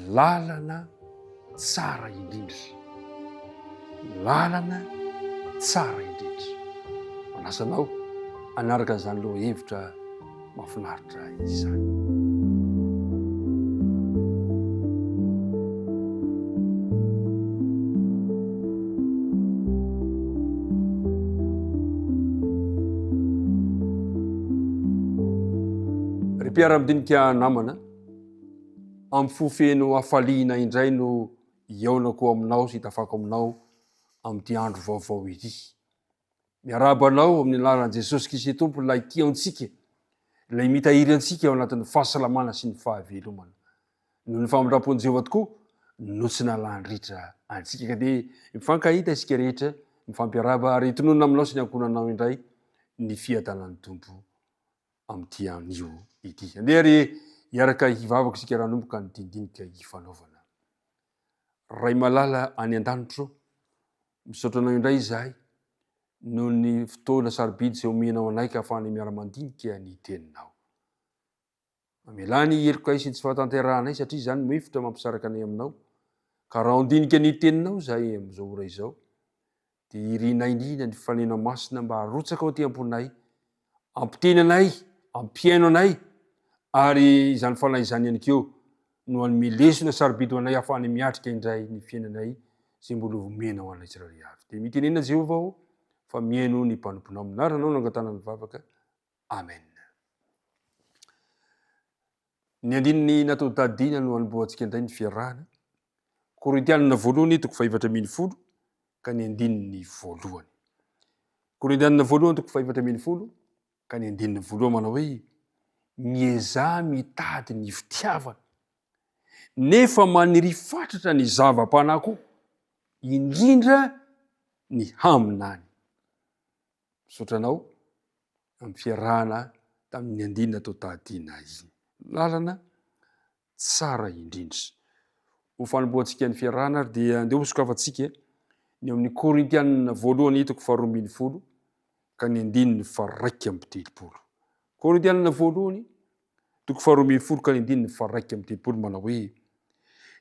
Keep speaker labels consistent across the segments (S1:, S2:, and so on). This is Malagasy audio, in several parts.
S1: lalana tsara indrindra, lalana tsara indrindra. Manasanao anaraka izany loha hevitra mahafinaritra izany. Ry mpiara-midinika namana, amin'ny fofeno hafaliana indray no iaonako aminao sy hitafako aminao amin'ity andro vaovao ity. Miaraba anao amin'ny anaran'i Jesosy Kristy Tompo, ilay tiantsika, ilay mitahiry antsika ao anatin'ny fahasalamana sy ny fahavelomana. Noho ny famindrampon'i Jehovah tokoa no tsy nalandritra antsika, ka dia mifankahita isika rehetra, mifampiaraba ary itononona aminao sy ny ankonanao indray ny fiadanan'ny Tompo amin'ity anio ity. Andeha ry hiaraka hivavaka isika raha nomboka ny dindinika hifanaovana. Ray malala any an-danitro, misaotra anao indray izahay noho ny fotoana sarobidy izay omenao anay ka ahafahana miara-mandinika ny teninao. Mamelany heloka sy tsy fahatanteranay satria izany mefitra mampisaraka anay aminao. Ka raha andinika ny teninao izahay amin'izao ora izao, dia iriana indrindra ny fanena masina mba harotsaka ao aty amponay, ampiteny anay, ampiaino anay, ary izany fanahy izany ihany keo no anome lesona sarobidy ho anay ahafahana miatrika indray ny fiainanay izay mbola omenao anay tsirairay avy. Dia mitenena Jehovah aho fa miaino ny mpanomponao aminaranao nangatana ny vavaka. Amen. Ny andininy natao tadina no anomboantsika indray ny fiarahana. Korintianina voalohany toko fahavatra ambin'ny folo ka ny andininy voalohany. Korintianina voalohany toko fahavatra ambin'ny folo ka ny andininy voalohany manao hoe: miezà mitady ny fitiavana, nefa maniry fatratra ny zava-panako, indrindra ny haminany. Misaotranao amin'ny fiarahana tamin'ny andinina tao tadina iny. Lalana tsara indrindra. Ho fanomboantsika ny fiarahana ary dia andeha hosokafantsika ny amin'ny Korintianina voalohany toko faharoa ambin'ny folo ka ny andininy faha-raika amby telopolo. Korintianina voalohany toko faharoa ambin'ny folo ka ny andininy faha-raika amby telopolo manao hoe: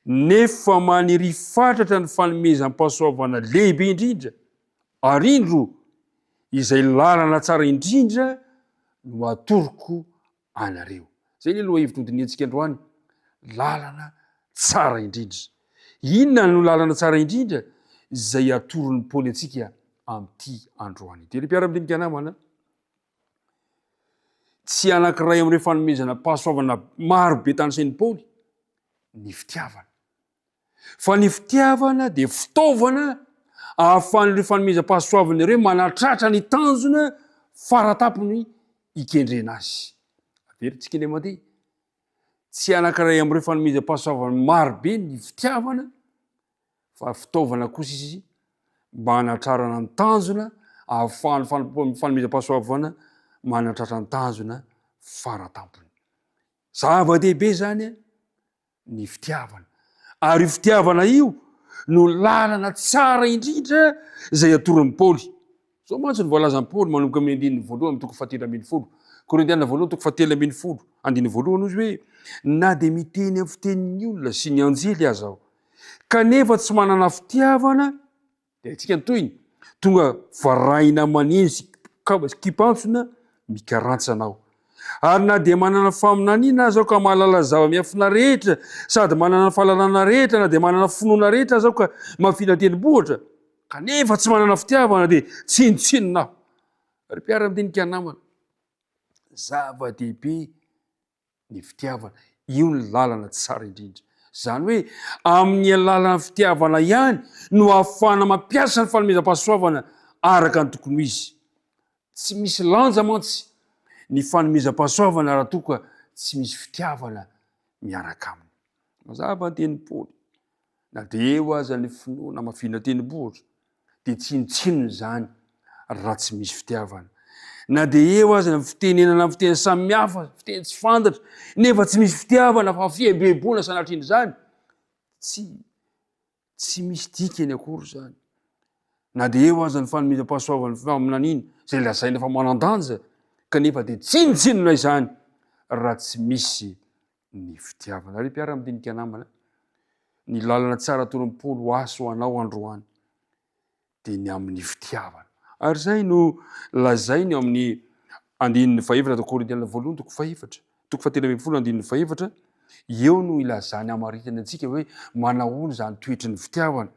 S1: nefa maniry fatratra ny fanomezam-pahasoavana lehibe indrindra, ary indro izay lalana tsara indrindra no atoroko anareo. Zay aloha hevitra hodiniantsika androany, lalana tsara indrindra. Inona no lalana tsara indrindra izay atoron'ny Paoly antsika amin'ity androany ity? Ry mpiara-midinika namana, tsy anankiray amin'ireo fanomezana pahasoavana maro be tany sain'ny Paoly ny fitiavana. Fa ny fitiavana dia fitaovana ahafahan'ireo fanomezam-pahasoavana ireo manatratra ny tanjona faratapony ikendrena azy. Averintsika ilay mandeha. Tsy anankiray amin'ireo fanomezam-pahasoavana maro be ny fitiavana, fa fitaovana kosa izy mba hanatrarana ny tanjona, ahafahan'ny fanomezam-pahasoavana manatratra ny tanjona faratampony. Zava-dehibe zany ny fitiavana. Ary fitiavana io no lalana tsara indrindra izay atoron'ny Paoly. Zao mantsy ny voalazan'ny Paoly manomboka amin'ny andininy voalohany toko fahatelo ambin'ny folo. Korintianina voalohany toko fahatelo ambin'ny folo, andininy voalohany izy hoe: na dia miteny amin'ny fitenin'ny olona sy ny anjely aza aho, kanefa tsy manana fitiavana, dia antsika nytoyiny, tonga varahina maneno sy kipantsona mikarantsana. Ary na dia manana faminaniana aza aho ka mahalala zava-miafina rehetra, sady manana fahalalana rehetra, na dia manana finoana rehetra aza aho ka mahafina tendrombohitra, kanefa tsy manana fitiavana dia tsinotsinona aho. Ry mpiara-midinika namana, zava-dehibe ny fitiavana. Io ny lalana tsara indrindra. Zany hoe amin'ny alalana fitiavana ihany no ahafahana mampiasa ny fanomezam-pahasoavana araka ny tokony ho izy. Tsy misy lanja mantsy ny fanomezam-pahasoavana raha toa ka tsy misy fitiavana miaraka aminy. Mazava ny tenin'ny Paoly, na dia eo aza ny finoana mahafina tendrombohitra, dia tsinotsinona zany raha tsy misy fitiavana. Na dia eo aza ny fitenenana fiteny samihafa, fiteny tsy fantatra, nefa tsy misy fitiavana fa fiebebona sanatriny zany, tsy misy dikany akory zany. Na dia eo aza ny fanomezam-pahasoavana faminaniana izay lazaina fa manan-danja, kanefa dia tsinotsinona izany raha tsy misy ny fitiavana. Ry mpiara-midinika namana, ny lalana tsara torompolo aso anao androany dia ny amin'ny fitiavana. Ary zay no lazainy amin'ny andininy fahefatra to Korintiana voalohany toko fahefatra toko fahatelo ambin'ny folo andininy fahefatra eo no ilazany amaritany antsika hoe manahoana zany toetry ny fitiavana.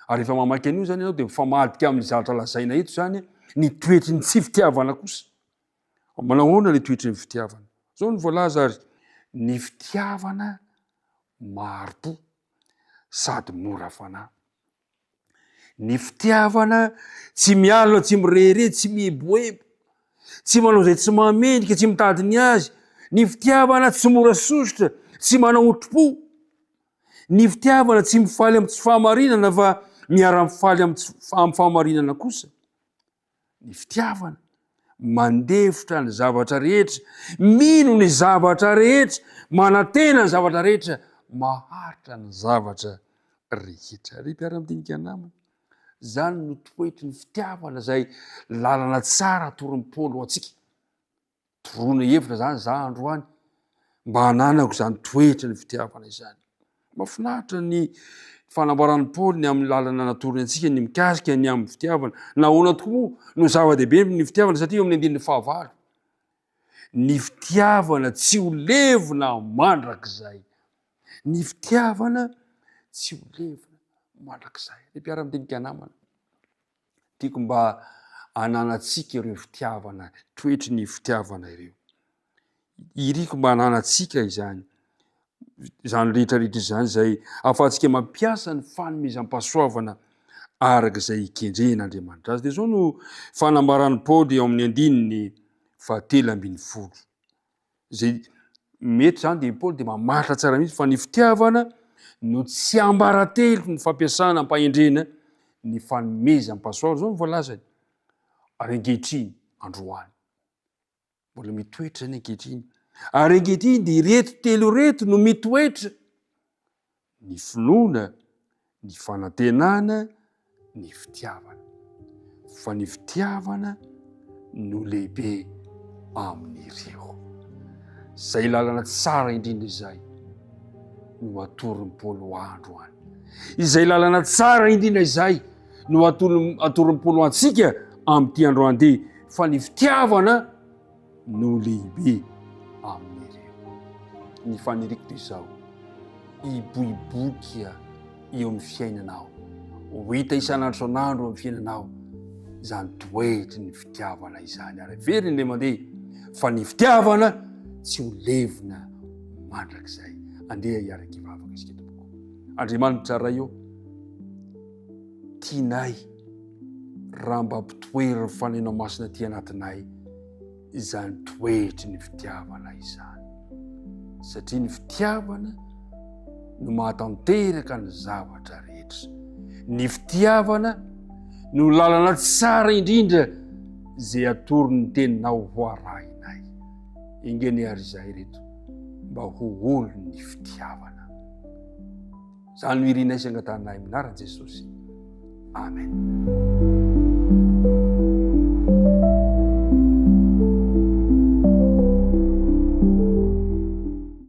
S1: Ary rehefa mamaky an'io zany ianao dia mifamadika amin'ny zavatra lazaina eto zany ny toetry ny tsy fitiavana kosa. Manahoana le toetry ny fitiavana? Zao ny voalaza ary ny fitiavana maro-po sady mora fanahy. Ny fitiavana tsy mialona, tsy mirehireh, tsy mieboebo, tsy manao zay tsy mamendrika, tsy mitady ny azy. Ny fitiavana tsy mora sositra, tsy manahotro-po. Ny fitiavana tsy mifaly amin'ny tsy fahamarinana fa miara-mifaly amin'ny fahamarinana kosa. Ny fitiavana mandefitra ny zavatra rehetra, mino ny zavatra rehetra, manantena ny zavatra rehetra, maharitra ny zavatra rehetra. Ry mpiara-midinika namana, zany no toetry ny fitiavana zay lalana tsara torompolo atsika. Toroana hevitra zany za androany mba hananako zany toetry ny fitiavana izany. Mahafinaritra ny fanamboaran'ny Paoly ny amin'ny lalana natorony antsika ny mikasika ny amin'ny fitiavana. Nahoana tokoa no zava-dehibe ny fitiavana satria amin'ny andininy fahavalo. Ny fitiavana tsy ho levona mandrakizay. Ny fitiavana tsy ho levona mandrakizay. Ny mpiara-midinika namana, tiako mba hananatsika ireo fitiavana, toetry ny fitiavana ireo. Iriko mba hananatsika izany. Zany rehetrarehetra izany zay ahafahantsika mampiasa ny fanomezam-pahasoavana arak'izay ikendren'Andriamanitra azy. Dia zao no fanambaran'ny Paoly eo amin'ny andininy fahatelo ambin'ny folo. Zay mety zany dia Paoly dia mamaritra tsara mihitsy fa ny fitiavana no tsy ambaratelo ny fampiasana ampahendrena ny fanomezam-pahasoavana. Zao ny voalazany. Ary ankehitriny androany mbola mitoetra ny ankehitriny. Ary ankehitriny dia ireto telo reto no mitoetra: ny finoana, ny fanantenana, ny fitiavana. Fa ny fitiavana no lehibe amin'ireo. Zay lalana tsara indrindra izay no atorin'ny Paoly androany. Izay lalana tsara indrindra izay no atorin'ny Paoly antsika amin'ity androany dia fa ny fitiavana no lehibe amin'ireo. Ny faniriko toy izao, iboiboika eo amin'ny fiainanao, ho hita isan'andro san'andro amin'ny fiainanao zany toetry ny fitiavana izany. Ary very ny mandeha fa ny fitiavana tsy ho levona mandrakizay. Andeha hiaraka hivavaka isika tompoko. Andriamanitra ray eo, tianay raha mba ampitoery ny fanenao masina ty anatinay izany toetry ny fitiavana izany. Satria ny fitiavana no mahatanteraka ny zavatra rehetra. Ny fitiavana no lalana tsara indrindra zay atorin'ny teninao ho arahinay. Ingeny ary izay reto mba ho olon'ny fitiavana. Zany no irinay sy angatanay minaran'i Jesosy. Amen.